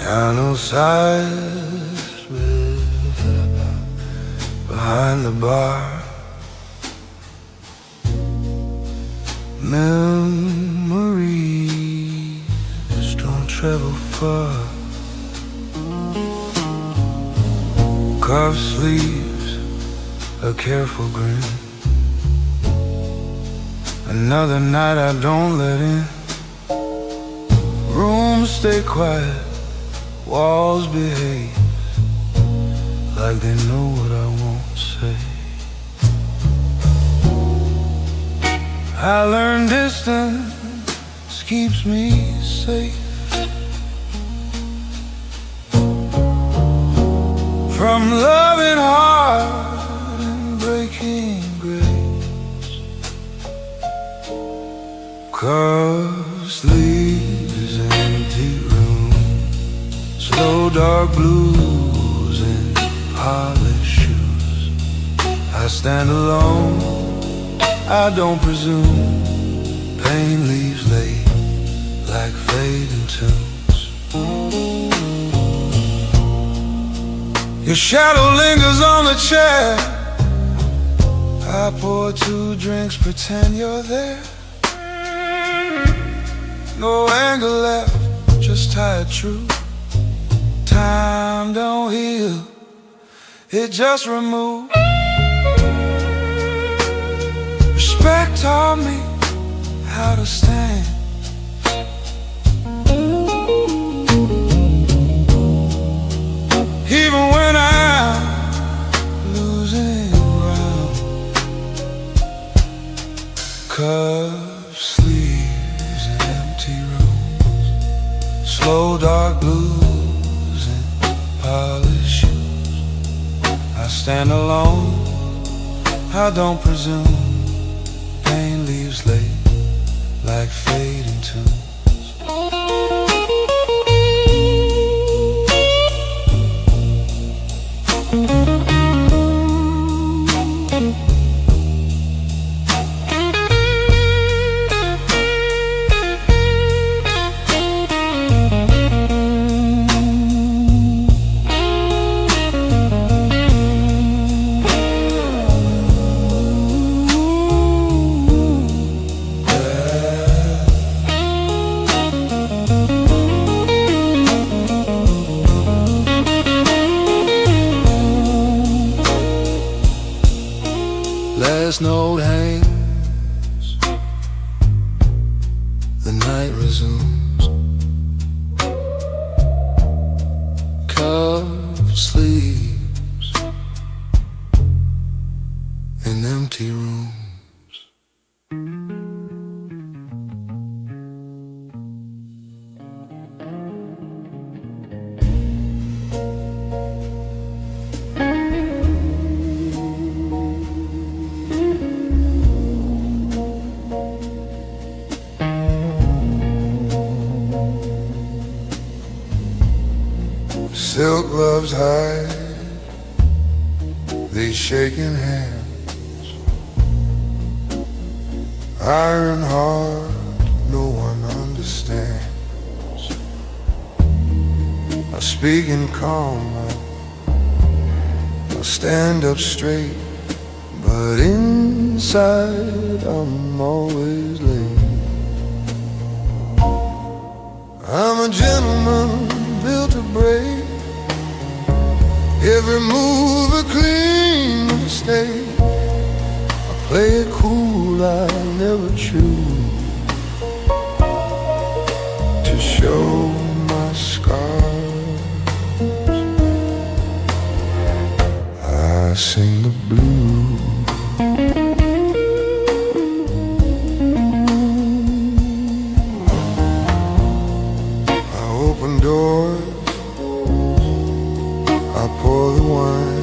Piano sighs behind the bar. Memories don't travel far. Carved sleeves, a careful grin. Another night I don't let in. Rooms stay quiet, walls behave like they know what I won't say. I learned distance keeps me safe from loving hard and breaking grace. Curved sleeves, empty rooms, slow dark blues and polished shoes. I stand alone, I don't presume. Pain leaves late like fading tunes. Your shadow lingers on the chair. I pour 2 drinks, pretend you're there. No anger left, just tired truth. Time don't heal, it just removes. Respect taught me how to stand. Even when I'm losing ground. Curved sleeves and empty rooms, slow dark blues and polished shoes. I stand alone, I don't presume. Pain leaves late like fading tunes. Last note hangs, the night resumes. Curved sleeves in empty rooms. Silk gloves hide these shaking hands. Iron heart, no one understands. I speak in calm, I stand up straight, but inside I'm always late. I'm a gentleman built to break. Every move a clean mistake. I play it cool, I never choose to show my scars. I sing the blues. I open doors, I pour the wine.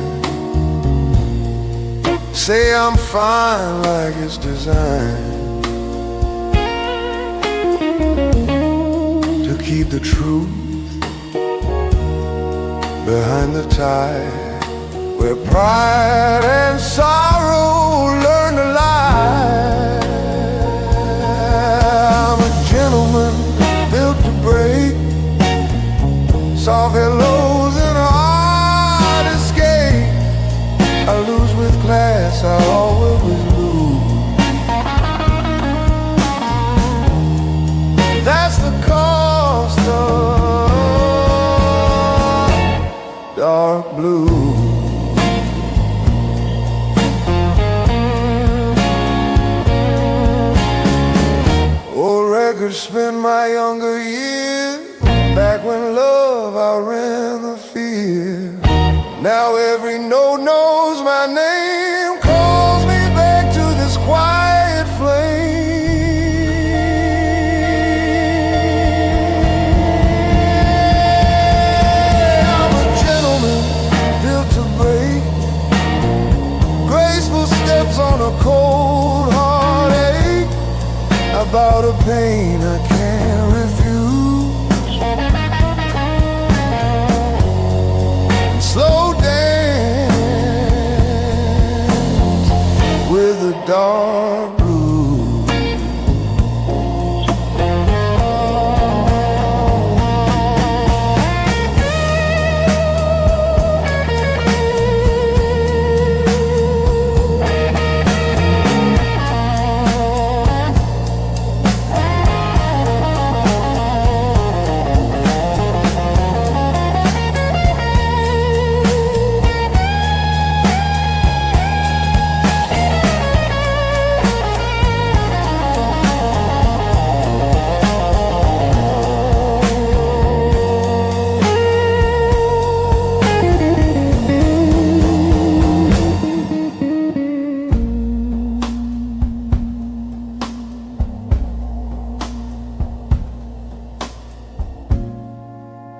Say I'm fine like it's designed to keep the truth behind the tide, where pride and sorrow learn to lie. I'm a gentleman built to break. Soft hellos and hard escape. I lose with class, I always lose. That's the cost of dark blue. Old records spin my younger years, back when love outran the fear. Now every note knows my name, calls me back to this quiet flame. I'm a gentleman built to break, graceful steps on a cold heartache, about a pain I can't refuse. Slow dance with the dark blue.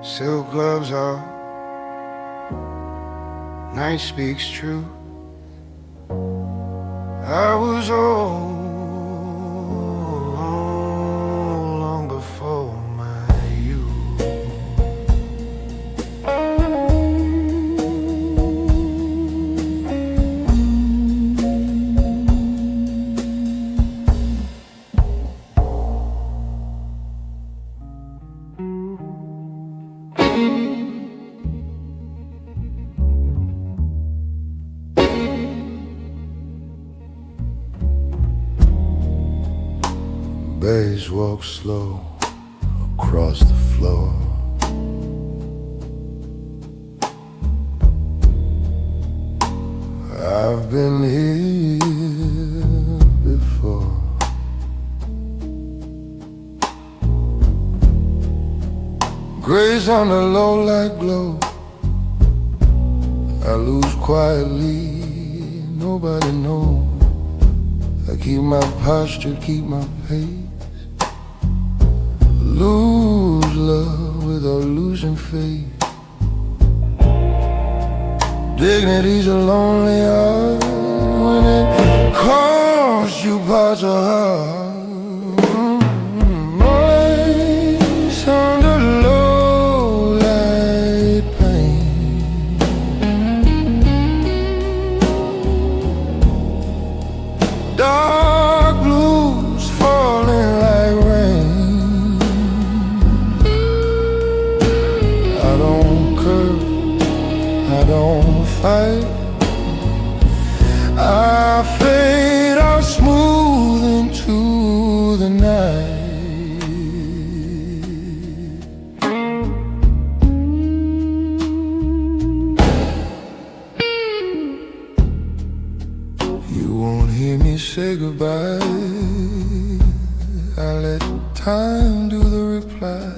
Silk gloves are, night speaks true. I was old long before my youth. Bays walk slow across the floor. I've been here before. Grace on the low light glow. I lose quietly, nobody knows. I keep my posture, keep my pace. Lose love without losing faith. Dignity's a lonely art when it costs you parts of heart. Voice under low light pain. Dark blues falling like rain. I don't curse, I don't fight. I fade out smooth into the night. You won't hear me say goodbye. I let time do the reply.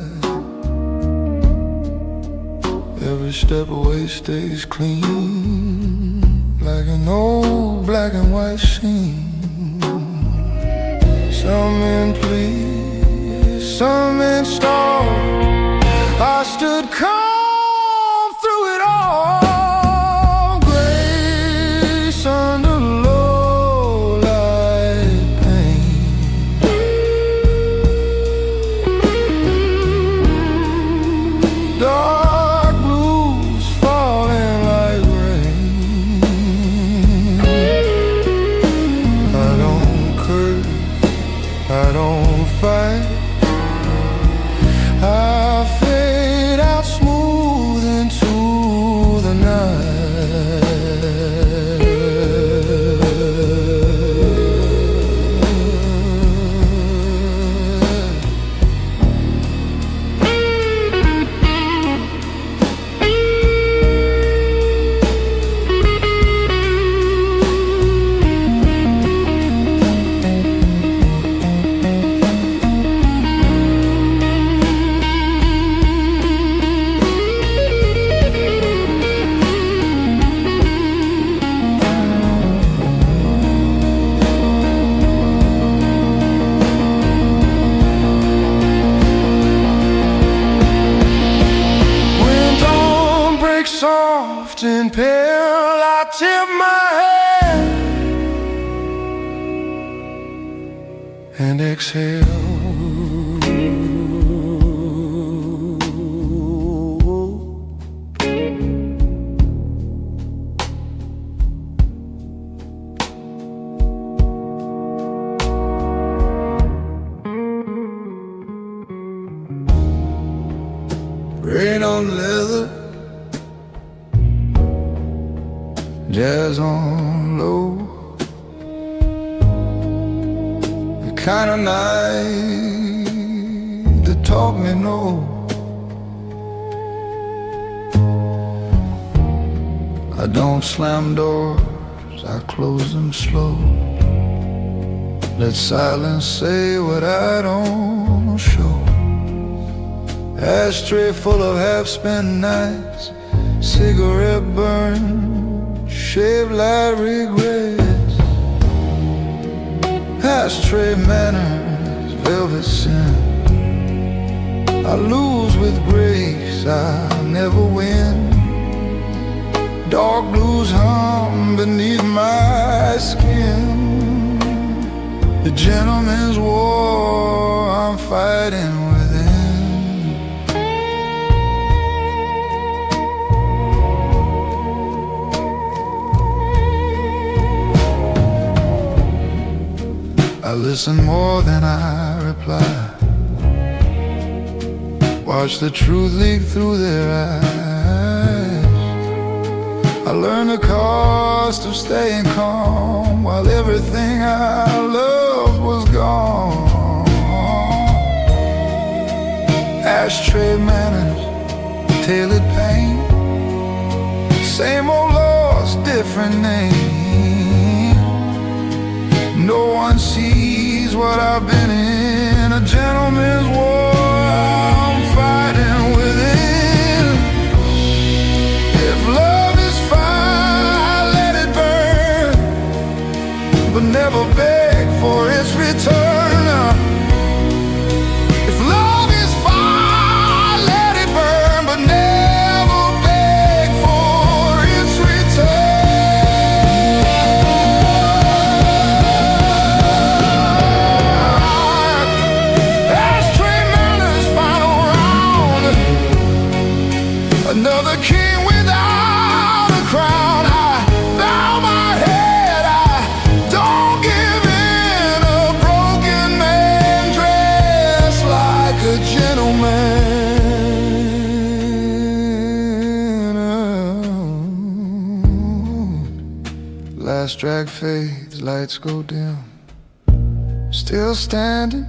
Every step away stays clean, like an old black and white scene. Some men plead, some men stall. I stood calm through it all. Grace under low light pain. Dark blues falling like rain. I don't curse, I don't fight. I fade out smooth soft and pale, I tip my head and exhale. Rain on leather, jazz on low, the kind of night that taught me no. I don't slam doors, I close them slow. Let silence say what I don't show. Ashtray full of half-spent nights, cigarette burn, shaved light regrets. Ashtray manners, velvet sin. I lose with grace, I never win. Dark blues hum beneath my skin. The gentleman's war I'm fighting within. I listen more than I reply. Watch the truth leak through their eyes. I learn the cost of staying calm while everything I loved was gone. Ashtray manners, tailored pain. Same old loss, different name. No one sees what I've been in. A gentleman's war I'm fighting within. If love is fire, let it burn, but never beg for its return. If love is fire, let it burn, but never beg for its return. Another king without a crown. I bow my head, I don't give in. A broken man dressed like a gentleman. Last drag fades, lights go dim. Still standing,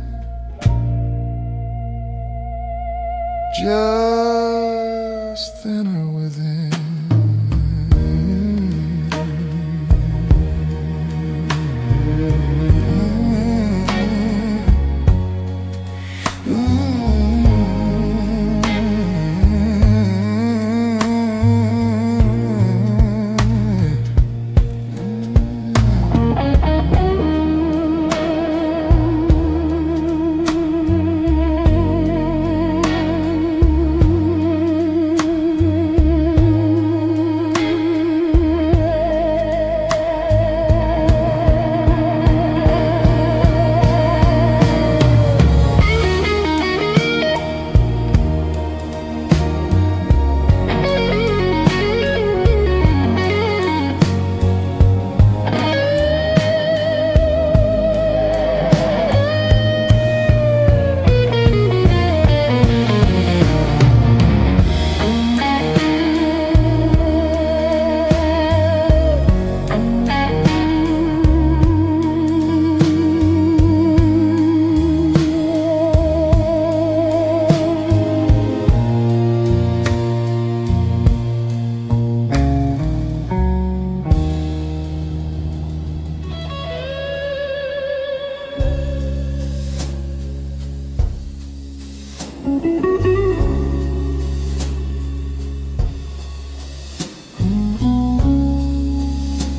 just thinner within.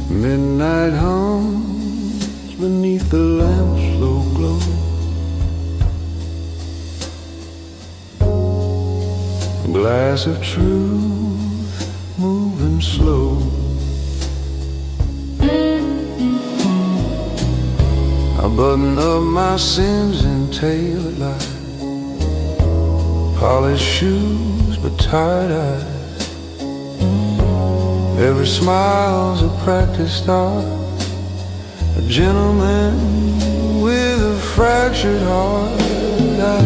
Midnight hums beneath the lamp's slow glow. A glass of truth moving slow. I button up my sins in tailor light, polished shoes but tired eyes. Every smile's a practiced art, a gentleman with a fractured heart. I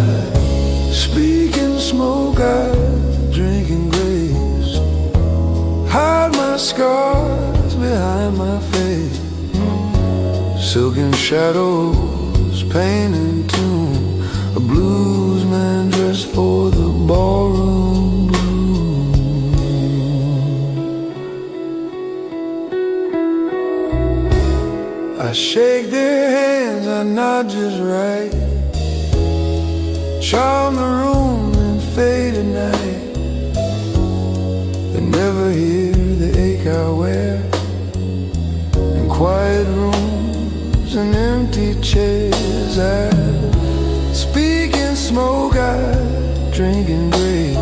speak in smoke, I drink in grace, hide my scars behind my face. Silken shadows, pain and tune, a blues man dressed for the ballroom blue. I shake their hands, I nod just right, charm the room and fade at night. They never hear the ache I wear in quiet rooms and empty chairs. I speak in smoke, I drink in grace,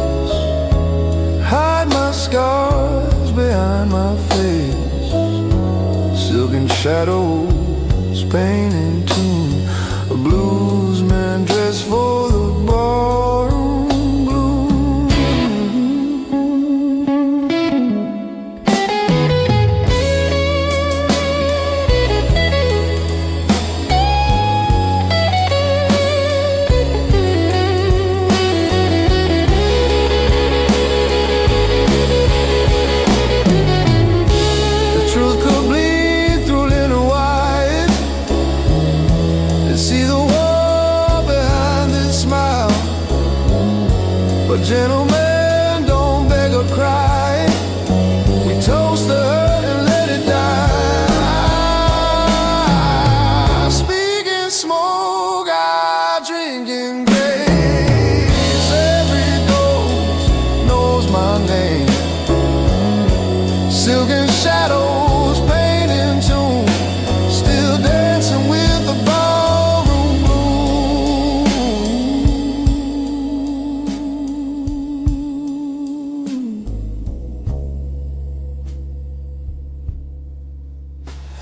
hide my scars behind my face. Silken shadows, pain and tune, a blues man dressed for the ballroom blue. The truth could bleed through linen white, and see the war behind this smile. But gentlemen don't beg or cry, we toast the hurt and let it die. I speak in smoke, I drink in grace. Every ghost knows my name. Silken shadows, pain and tune, still dancing with the ballroom blue.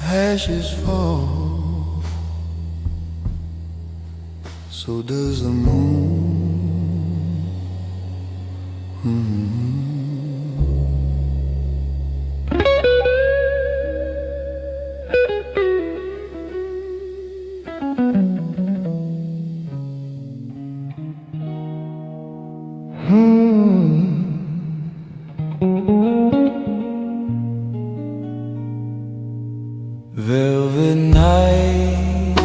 Ashes fall, so does the moon. Velvet night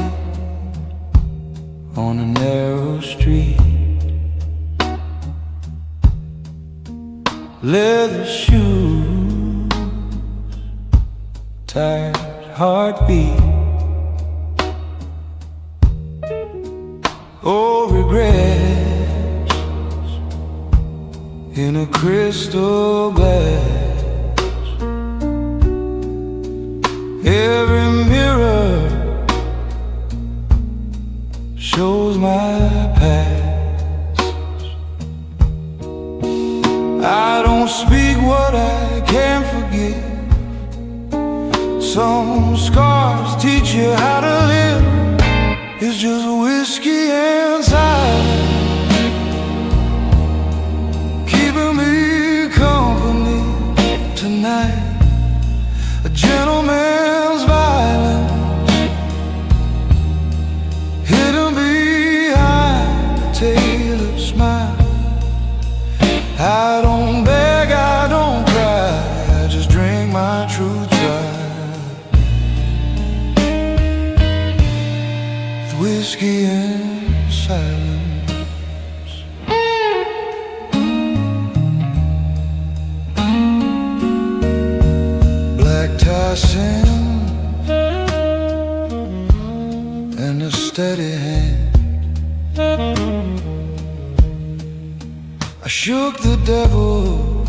on a narrow street, leather shoes, tired heartbeat. Oh, regrets in a crystal glass. Every mirror shows my past. I don't speak what I can't forgive. Some scars teach you how to live. It's just whiskey and silence, keeping me company tonight. A gentleman's violence hidden behind a tailored smile. I don't beg, I don't cry, I just drink my truth dry. With whiskey and silence. Tyson and a steady hand. I shook the devil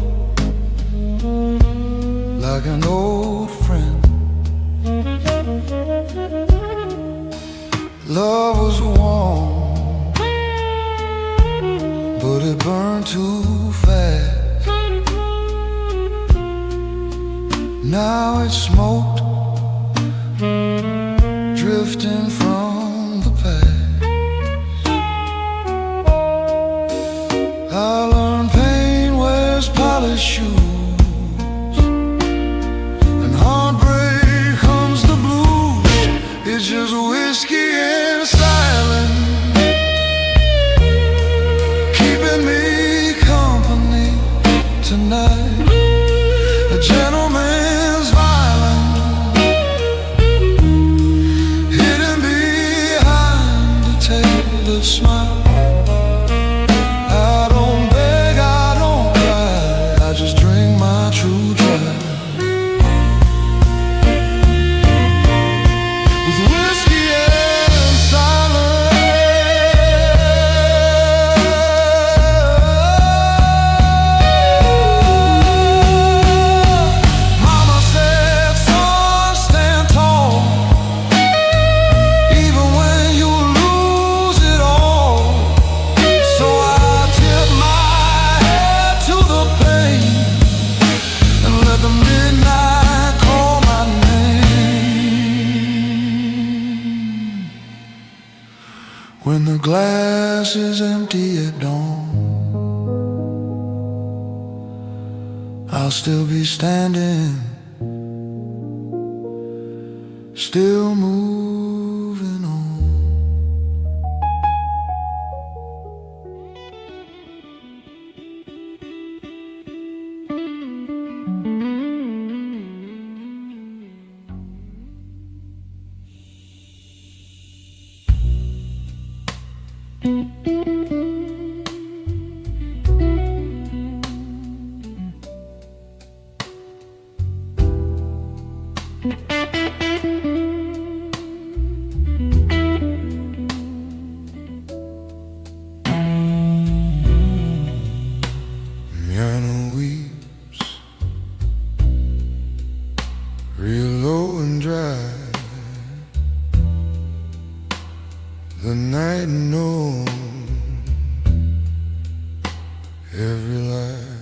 like an old friend. Love was warm, but it burned too fast. Now it's smoked, drifting from the past. I learned pain wears polished shoes, and heartbreak comes the blues. It's just whiskey and silence, keeping me company tonight. A gentleman's violence, hidden behind a tailored smile. I don't beg, I don't cry, I just drink my true dry. With whiskey and Mama said, son, stand tall, even when you lose it all. So I tip my head to the pain and let the midnight call my name. When the glass is empty at dawn, I'll still be standing, still moving on. Piano weeps, real low and dry. The night knows every lie.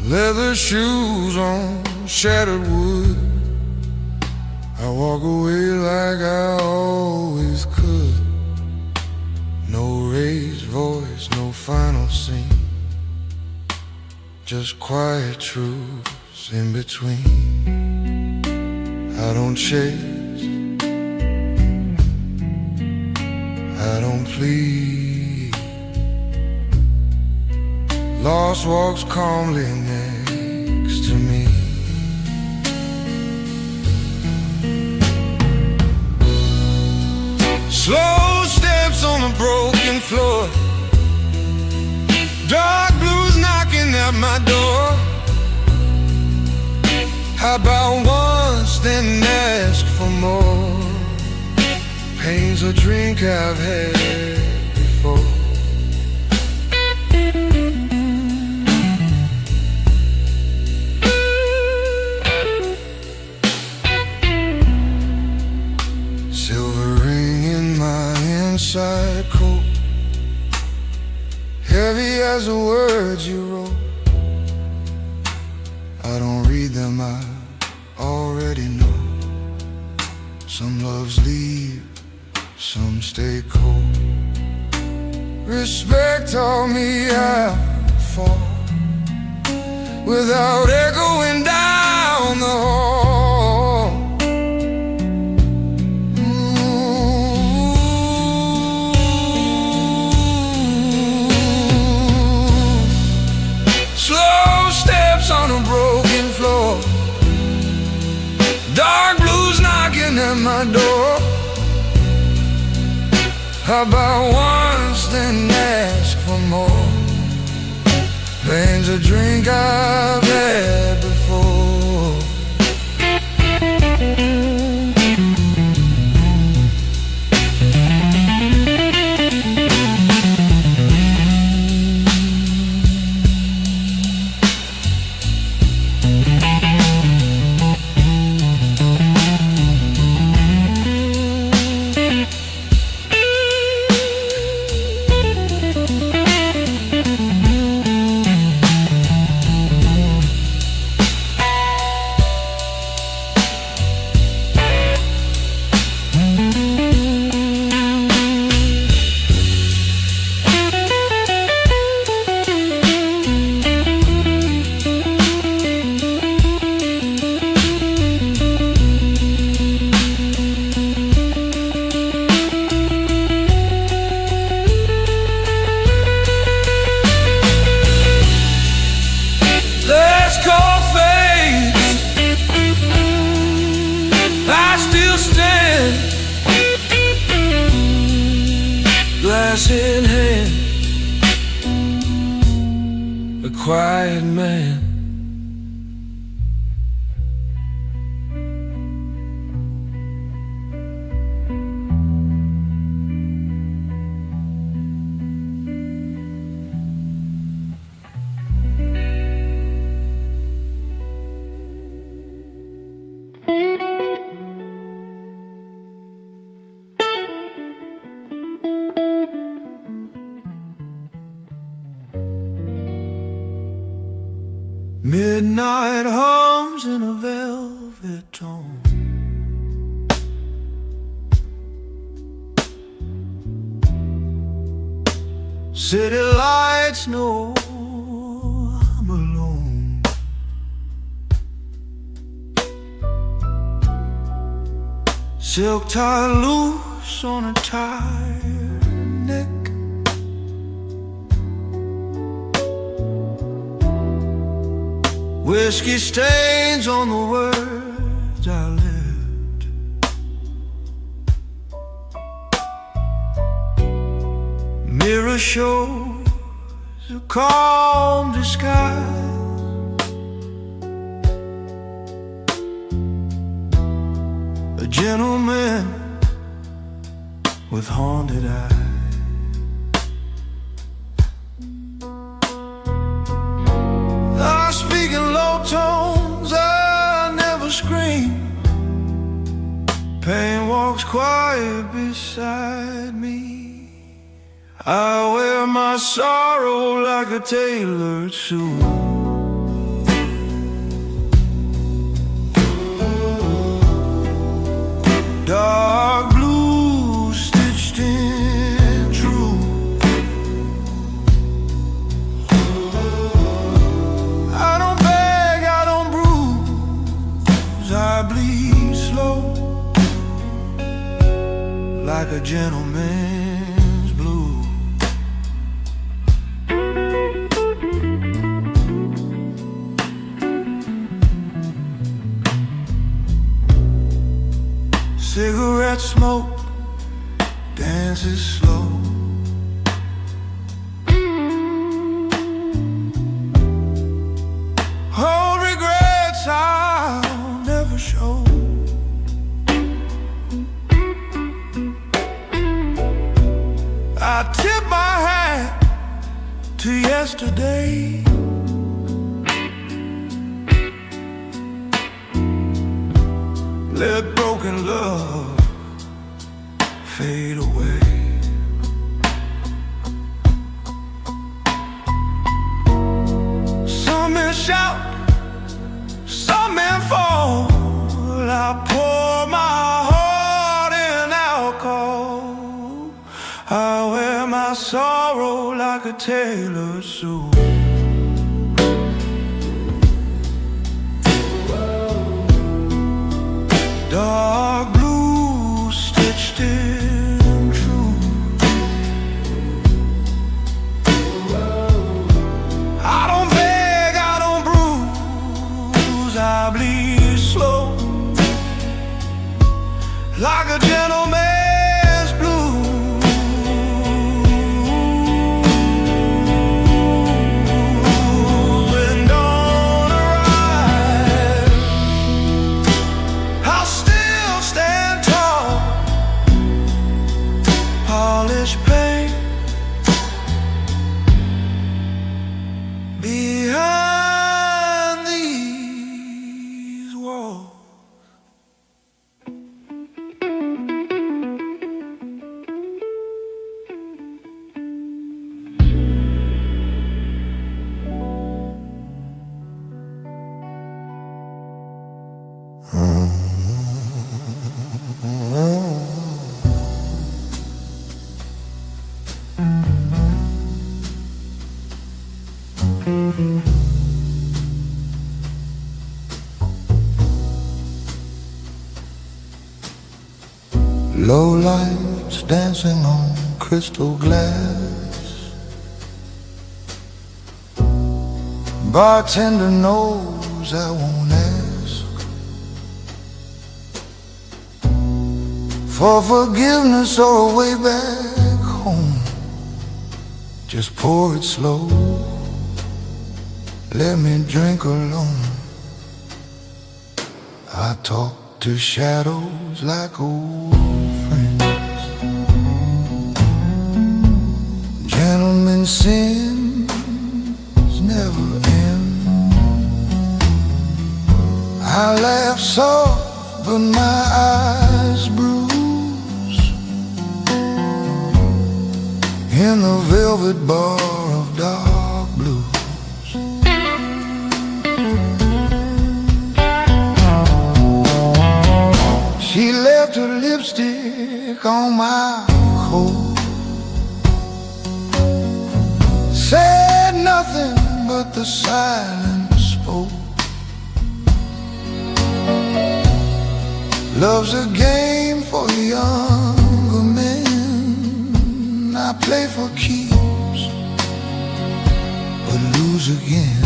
Leather shoes on shattered wood, I walk away like I always could. No raised voice, no final scene, just quiet truths in between. I don't chase, I don't plead. Lost walks calmly next to me. Slow steps on a broken floor, dark blues knocking at my door. How about once, then ask for more? Pain's a drink I've had before. Silver ring in my inside coat, heavy as the words you wrote. I don't read them, I already know. Some loves leave, some stay cold. Respect taught me how to fall without echoing down the hall. Slow steps on a broken floor, dark blues knocking at my door. How about once, then ask for more? Pain's a drink I've had before. quiet man. Midnight hums in a velvet tone. City lights know I'm alone. Silk tie loose on a tired neck. Whiskey stains on the words I left. Mirror shows a calm disguise. A gentleman with haunted eyes. Tones I never scream. Pain walks quiet beside me. I wear my sorrow like a tailored suit. Dark blue stitched in true. I bleed slow, like a gentleman's blue. Cigarette smoke dances slow. Old regrets I'll never show. I tip my hat to yesterday. Let broken love fade away. Some men shout, some men fall. I pour my heart in alcohol. I wear my sorrow like a tailored suit. Dark blue stitched in true. I don't beg, I don't bruise, I bleed slow, like a gentleman's blue. When dawn arrives, I'll still stand tall. Polished paint behind these walls. Low lights dancing on crystal glass. Bartender knows I won't ask for forgiveness or a way back home. Just pour it slow. let me drink alone. I talk to shadows like old friends. Gentlemen, sins never end. I laugh soft, but my eyes bruise in the velvet bar of dark blues. She left her lipstick on my coat, said nothing but the silence spoke. Love's a game for younger men. I play for keeps, but lose again.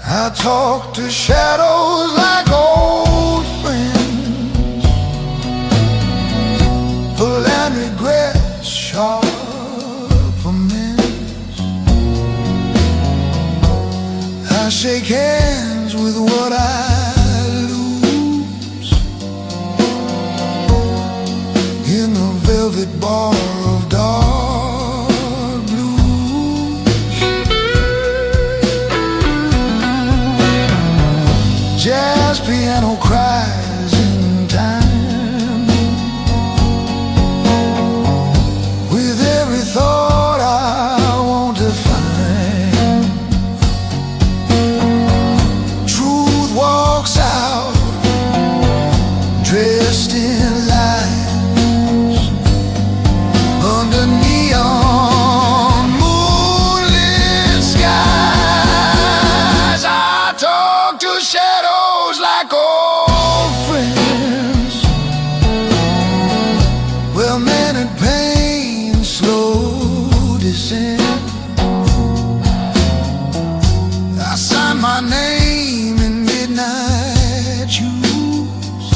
I talk to shadows like old friends, pull and regrets, sharp amends. I shake hands with what I lose in the velvet bar of dark blues. Jazz piano cries in time with every thought I want to find. Truth walks out dressed in lights under neon moonlit skies. I talk to shadows like old friends, well man and pain slow descent. I sign my name in midnight shoes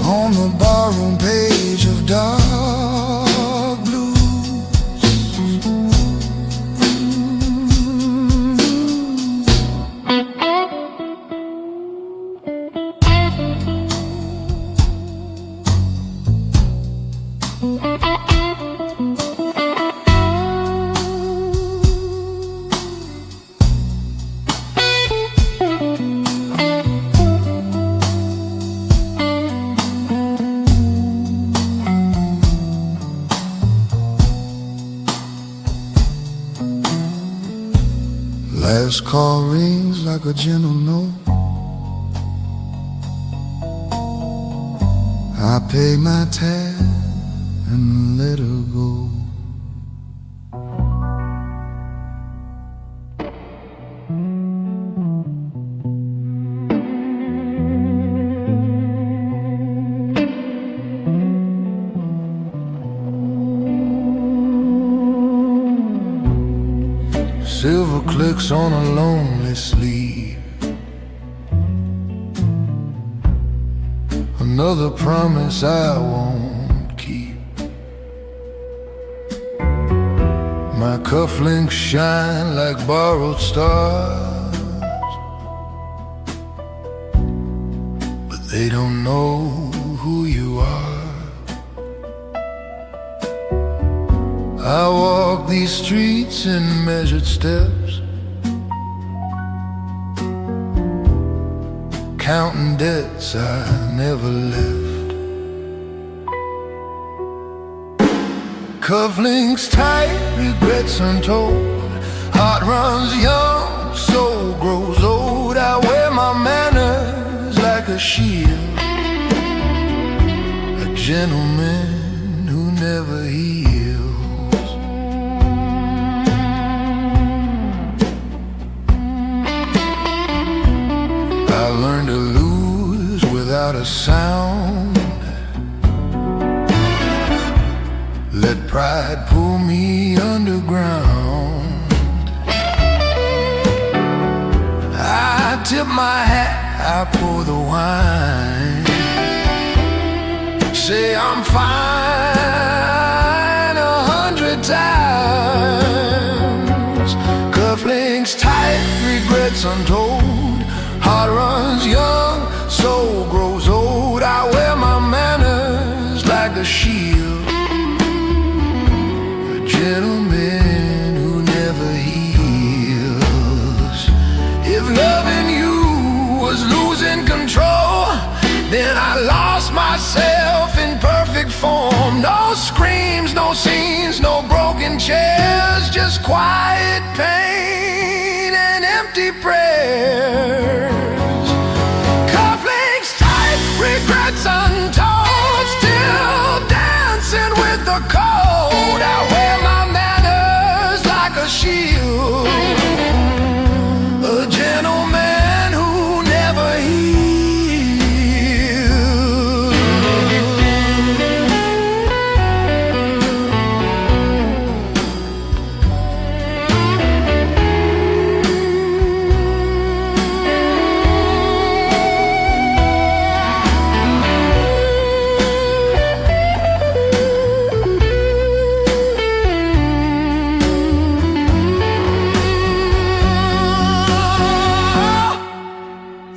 on the barroom page of dark blues. Last call rings like a gentle note. I pay my tab and let her go. Silver clicks on a lonely sleeve, another promise I won't keep. My cufflinks shine like borrowed stars, but they don't know who you are. I walk these streets in measured steps, counting debts I never left. Cufflinks tight, regrets untold. Heart runs young, soul grows old. I wear my manners like a shield, a gentleman who never heals. I learned to lose without a sound, let pride pull me underground. I tip my hat, I pour the wine, say I'm fine 100 times. secrets untold. Heart runs young, soul grows old. I wear my manners like a shield, a gentleman who never heals. If loving you was losing control, then I lost myself in perfect form. No screams, no scenes, no broken chairs, just quiet pain and empty prayers. Cufflinks tight, regrets untold, still dancing with the cold. I wear my manners like a shield, a gentleman who never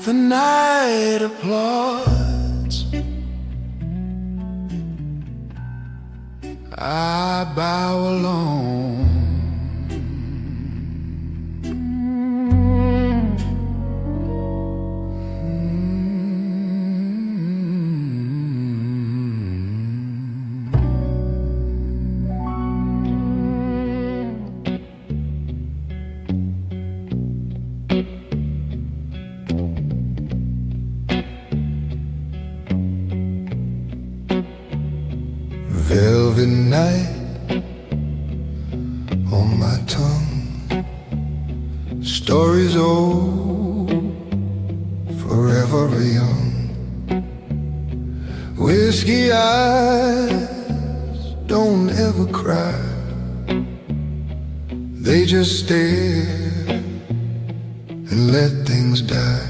the night applauds. I bow alone. Velvet night on my tongue, stories old, forever young. Whiskey eyes don't ever cry, they just stare and let things die.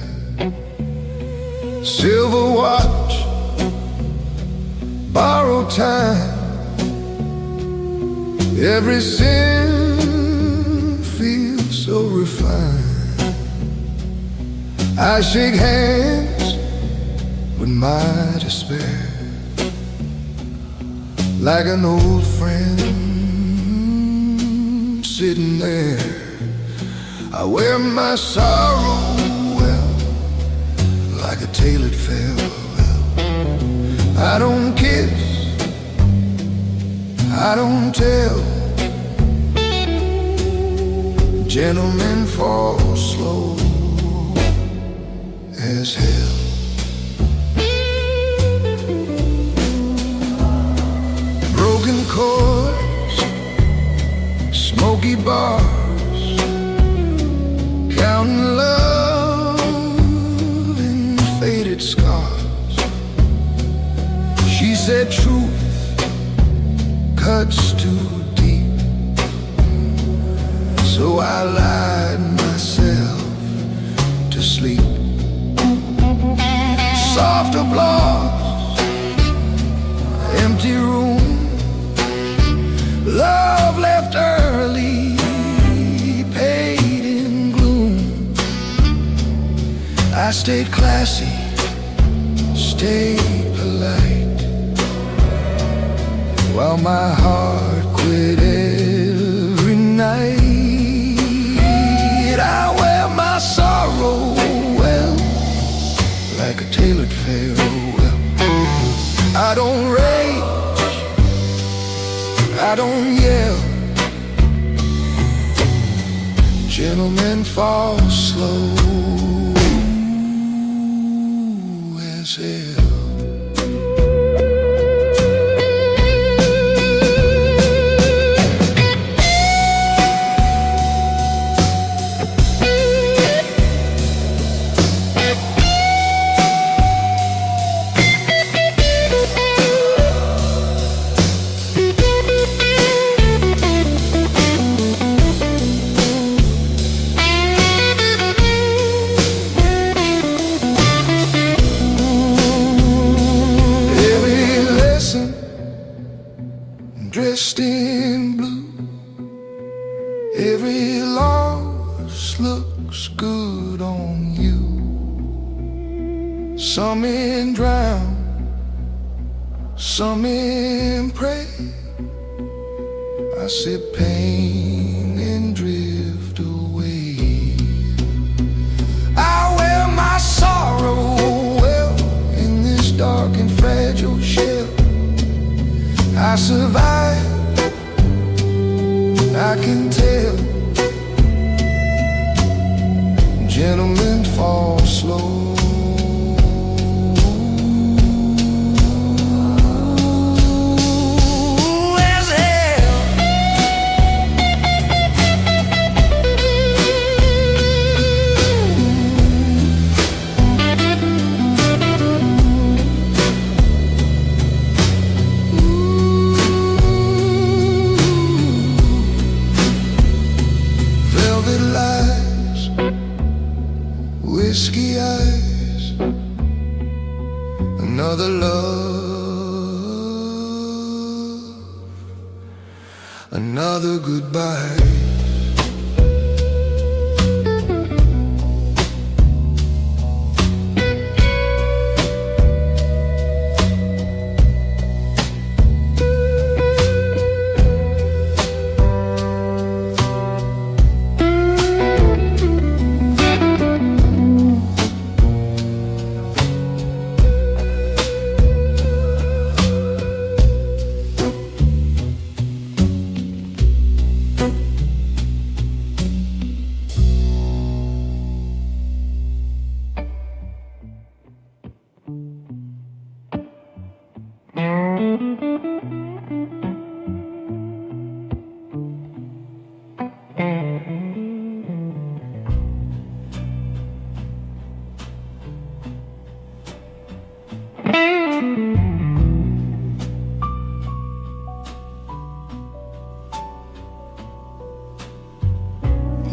Silver watch, borrowed time, every sin feels so refined. I shake hands with my despair, like an old friend sitting there. I wear my sorrow well, like a tailored farewell. I don't kiss, I don't tell. Gentlemen fall slow as hell. Broken chords, smoky bars, counting love in faded scars. She said truth cuts too deep, so I lied myself to sleep. Soft applause, empty room, love left early, paid in gloom. I stayed classy, stayed polite, while my heart quit every night. I wear my sorrow well, like a tailored farewell. I don't rage, I don't yell. Gentlemen fall slow as hell. Dressed in blue, every loss looks looks good on you. Some in drown, some in pray. I sip pain and drift away. I wear my sorrow well in this dark and fragile shell. I survive, I can tell. Gentlemen fall slow. Whiskey eyes, another love, another goodbye.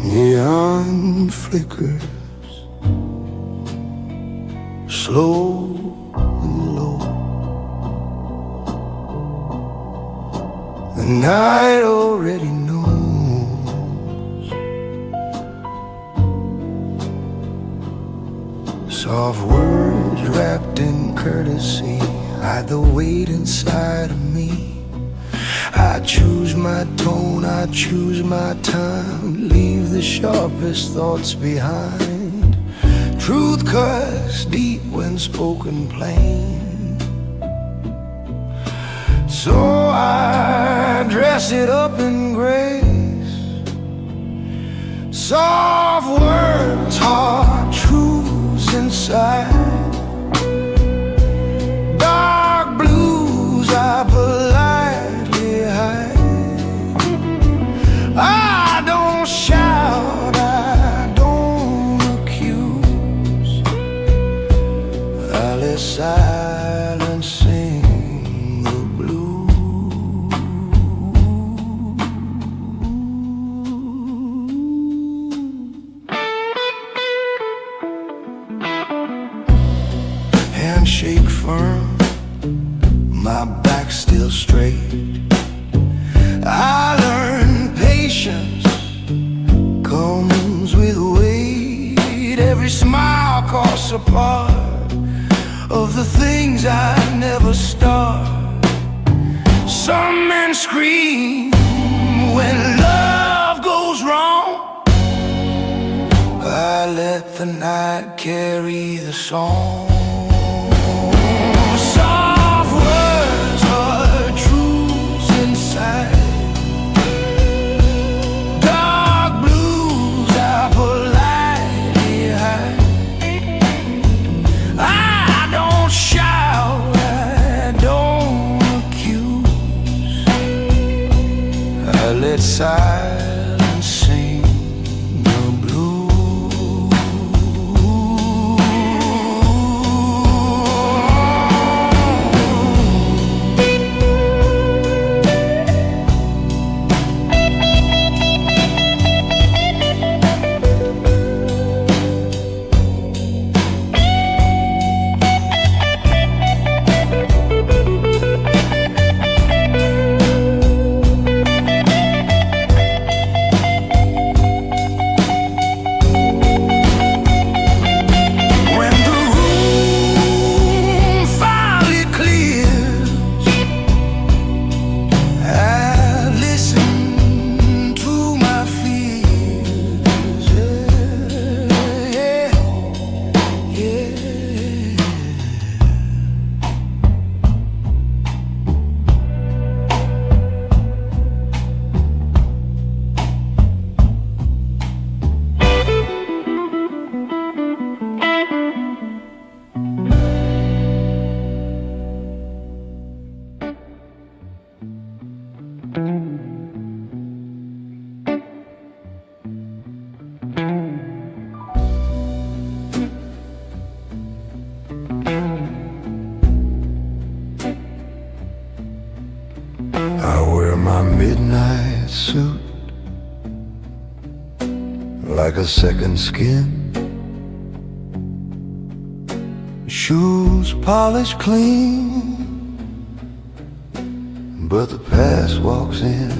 Neon flickers, slow and low. The night already knows. Soft words wrapped in courtesy hide the weight inside of me. I choose my tone, I choose my time. Leave the sharpest thoughts behind. Truth cuts deep when spoken plain. So I dress it up in grace. Soft words, hard truths inside. Dark blues I politely hide. I don't shout, I don't accuse. I let silence sing the blues. Handshake firm, my back still straight. I learned patience comes with weight. Every smile costs a part of the things I never start. Some men scream when love goes wrong. I let the night carry the song. Soft words are truths inside. Let silence sing the blues. I wear my midnight suit like a second skin, shoes polished clean, but the past walks in.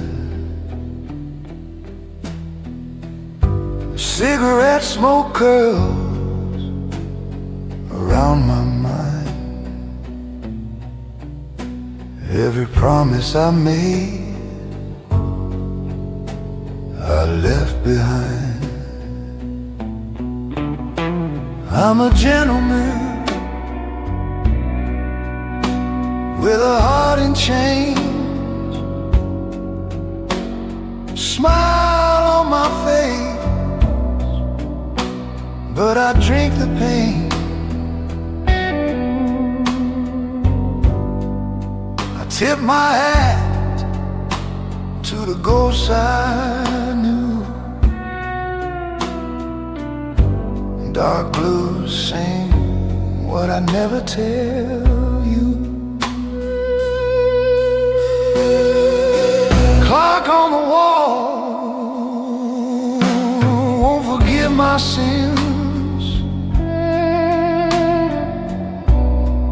Cigarette smoke curls around my mind. Every promise I made, I left behind. I'm a gentleman with a heart in chains, smile on my face, but I drink the pain. I tip my hat to the ghosts I knew. Dark blues sing what I never tell you. Clock on the wall won't forgive my sins.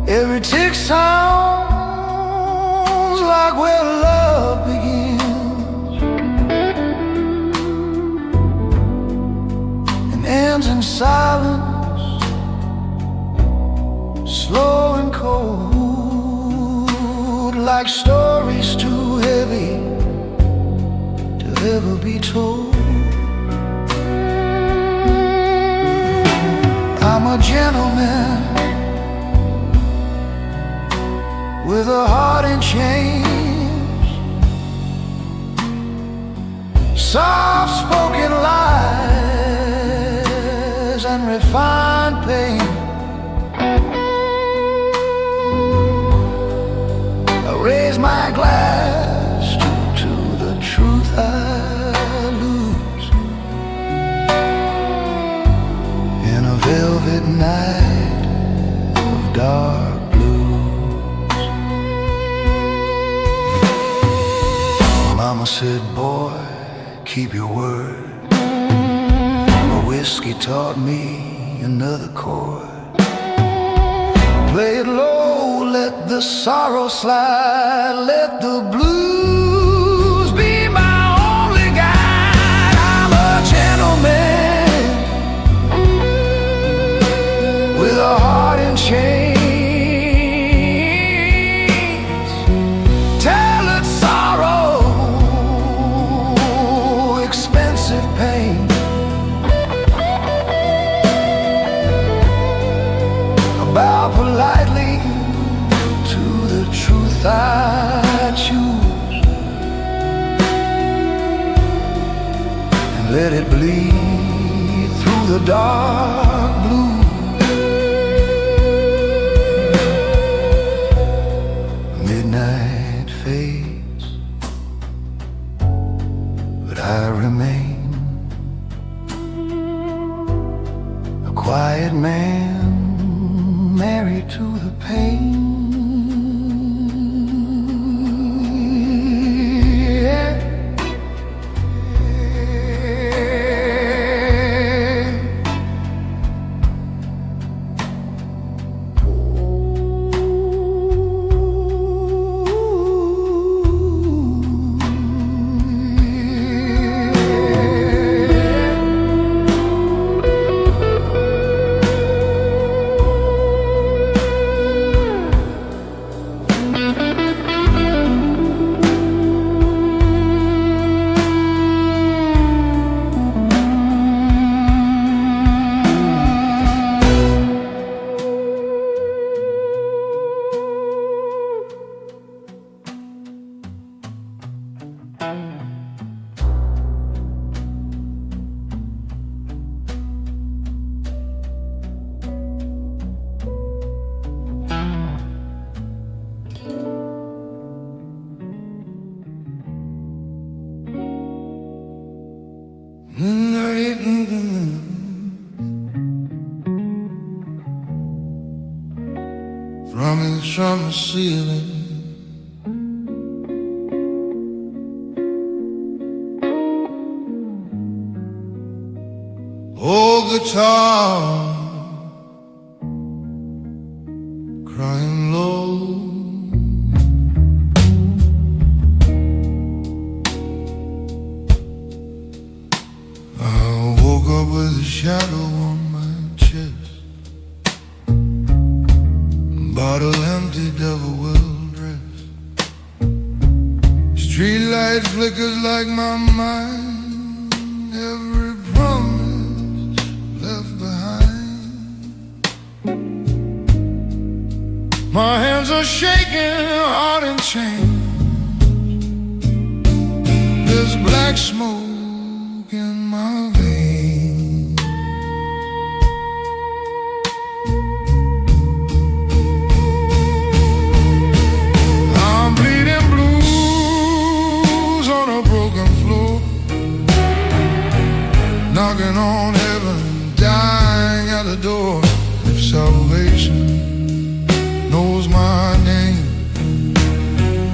Every tick sounds like where love begins and ends in silence, slow and cold, like stories too heavy to ever be told. I'm a gentleman with a heart in chains, soft-spoken lies and refined pain. I raise my glass to the truth I lose in a velvet night of dark blues. Mama said, boy, keep your word. Whiskey taught me another chord. Play it low, let the sorrow slide, let the blues be my only guide. I'm a gentleman with a heart in chains, tailored sorrow, expensive pain. Bow politely to the truth I choose and let it bleed through the dark blue. Midnight fades, but I remain a quiet man, married to the pain. Yeah. From the ceiling, old guitar crying low. I woke up with a shadow on my chest, bottle empty, devil well dressed. Streetlight flickers like my mind, every promise left behind. My hands are shaking, heart in chains. There's black smoke in my veins. I'm bleeding blues on a broken floor, knocking on heaven, dying at the door. If salvation knows my name,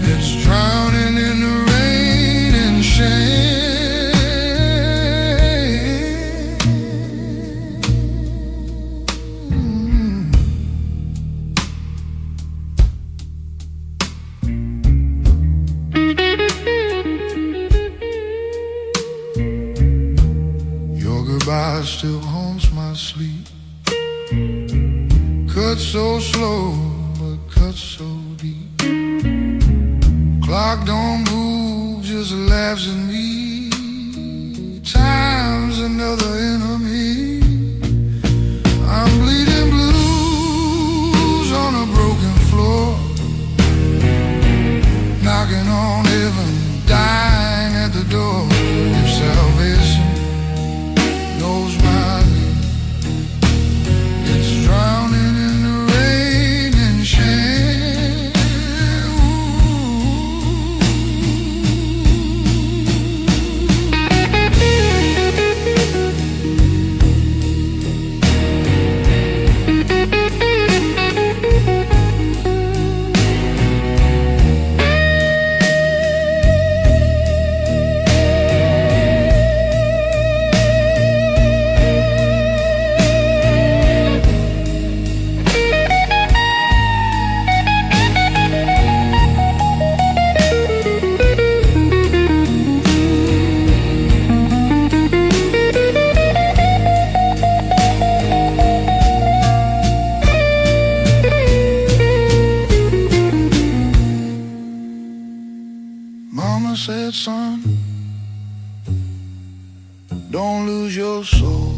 it's drowning in the rain and shame. Your goodbye still haunts my sleep, cut so slow but cut so deep. Clock don't move, just laughs at me. Time's another enemy. I'm bleeding blues on a broken floor, knocking on heaven, dying at the door. If salvation knows my name, it's drowning in the rain and shame. Mama said, son, don't lose your soul.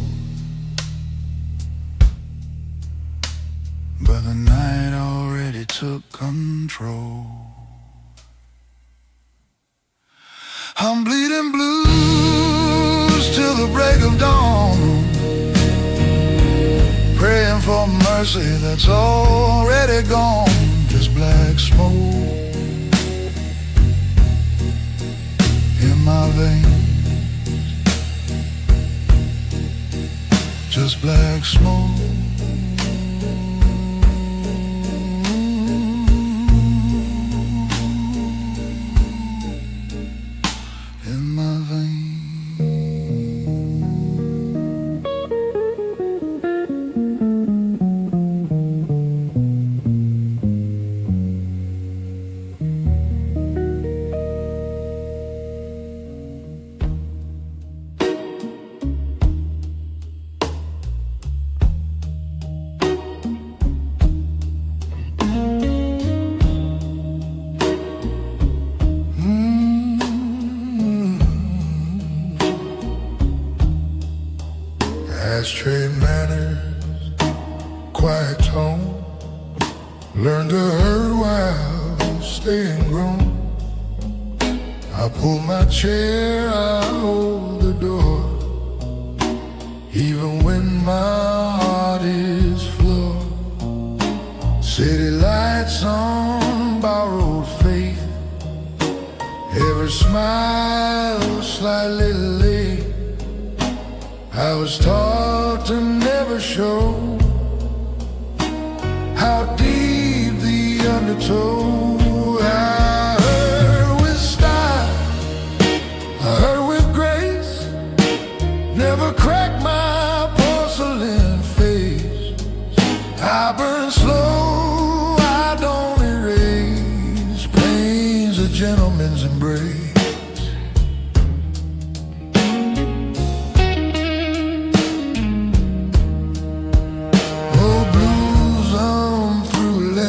But the night already took control. I'm bleeding blues till the break of dawn, praying for mercy that's already gone. Just black smoke in my veins, just black smoke. In my veins. Ashtray manners, quiet tone, learn to hurt while staying grown. I pull my chair, I hold the door, even when my heart is flawed. City lights on borrowed faith, every smile slightly late. I was taught to never show how deep the undertow. I heard with style, I heard with grace, never crack my porcelain face. I burn slow, I don't erase. Pain's a gentleman's embrace.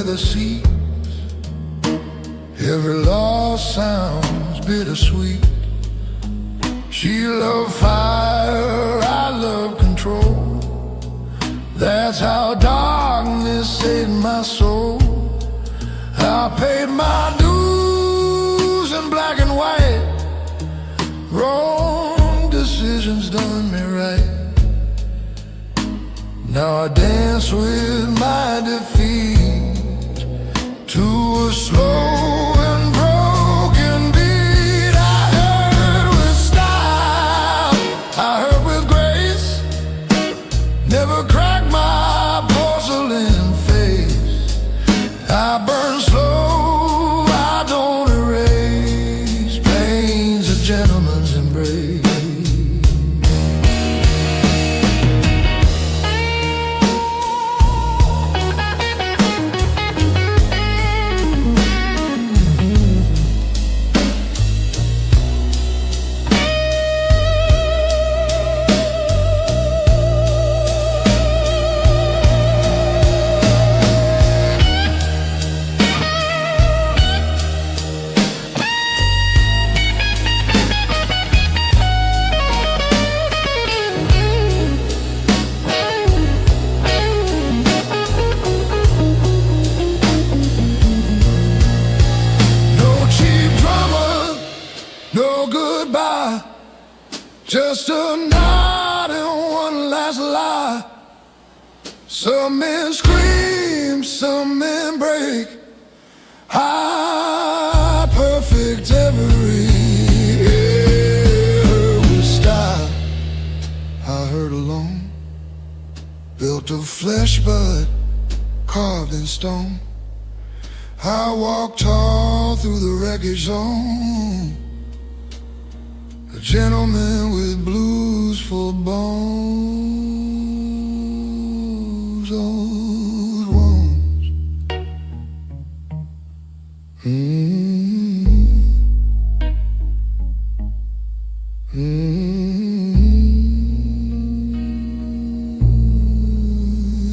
The seas, every lost sound's bittersweet. She loved fire, I love control. That's how darkness saved my soul. I paid my dues in black and white. Wrong decisions done me right. Now I dance with my defeat to a slow and broken beat. I heard with style, I heard with grace, never crack my porcelain face. I burn slow, I don't erase. Pain's a gentleman's embrace. No goodbye, just a nod and one last lie. Some men scream, some men break. I perfect every heard with style. I heard alone, built of flesh but carved in stone. I walked tall through the wreckage zone, a gentleman with blues for bones, old wounds.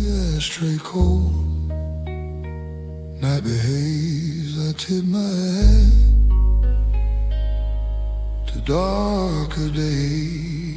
Yeah, straight cold, night behaves, I tip my hat to darker days.